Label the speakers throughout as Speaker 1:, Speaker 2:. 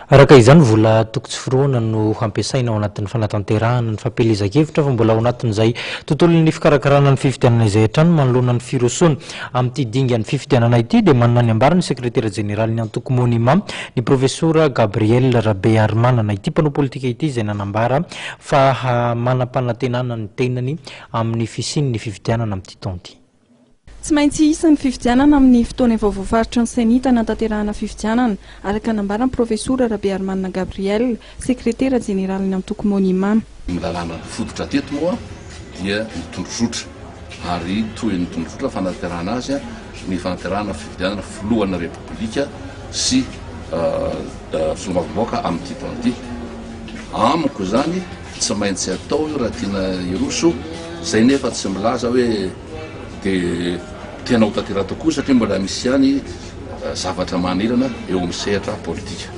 Speaker 1: Araka izany vola tokotsy firoana no hampiasaina ao anatin'ny fanatanterahana ny fampelezan-kevitra fa mbola ao anatin'izay tontolon'ny fikarakarana ny fifidianana izay hatrany manoloana ny firosoana amin'ity dingan'ny fifidianana ity dia manana ny ambarany sekretera jeneralin'ny antoko Monima ny profesora Gabriel Rabearimanana ity mpanao politika ity izay nanambara fa manam-panantenana ny tenany amin'ny fisiny ny fifidianana amin'ity taona ity.
Speaker 2: Tsy maintsy hisy ny fifidianana amin'ny fotoana vaovaofaritra ny senita natanterahana fifidianana araka nambarany profesora Rabearimanana Gabriel sekretera jeneralin'ny antoko Monima.
Speaker 3: Milalana fototra teto moa dia mitondrosotra ary toy ny tondrosotra fanatanterahana azy ny fanatanterahana fifidianana filohan'ny republika sy solomavomboaka amin'ity taona ity. Amiko zany tsy maintsy atao io raha tiana iroso zay nefa tsy milaza hoe dia tena ho tantera tokoa satria mbola misy ihany zavatra manirana eo amin'ny sehatra politika.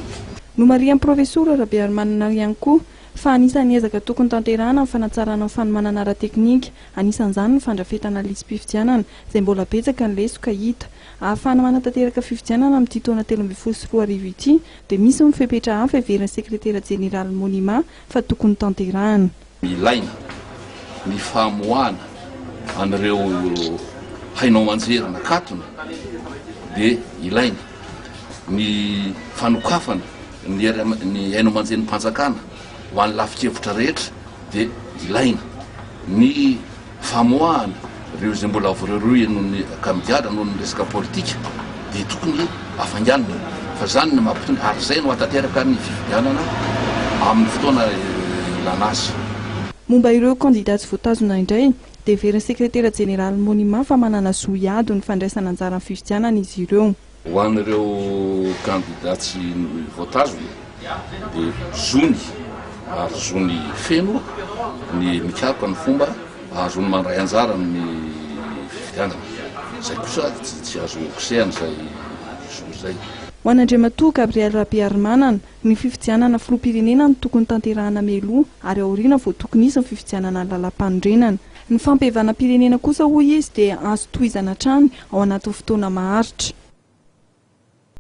Speaker 2: No marian'ny profesora Rabearimanana ihany koa fa anisan'ny ezaka tokony tanterahana amin'ny fanatsarana ny fanomanana ara-teknika, anisan'izany ny fandrafetana lisy-pifidianana izay mbola betsaka ny lesoka hita. Ahafahana manatanteraka fifidianana amin'ity taona 2024 ity dia misy ny fepetra hafa everan'ny sekretera jeneraly Monima fa tokony tanterahana.
Speaker 3: Ilaina ny famoahana an'ireo hainao manjerana katona dia ilaina ny fanokafana ny hainao manjerany mpanjakana ho an'ny lafin-kevitra rehetra dia ilaina ny famoahana ireo izay mbola voreroy nohony kamidiara noho ny resaka politika dia tokony afanganina fa zany ny mampitony ary zay no atanteraka ny fifidianana amin'ny fotoana ilana azy.
Speaker 2: Momba ireo candidat tsy voatazona indray dia veran'ny sekretera jeneraly Monima fa manana zoiady ny fandraisana anjara ny fifidianana izy ireo.
Speaker 3: Ho an'ireo candidat tsy voatazona dia zony ary zony feno ny mikaroka ny fomba azony mandray anjara ny fifidianana. Zay kosa tsy azo kosehana zay zay.
Speaker 2: Ho an'Andriamatoa Gabriel Rabearimanana ny fifidianana filoham-pirenena no tokony tanterahana meloa ary aoriana vao tokony hisy ny fifidianana lalam-panondrenana. Ny fampihevana pirenena kosa hoy izy dia azo tohizana hatrany ao anatin'ny fotoana maharitra.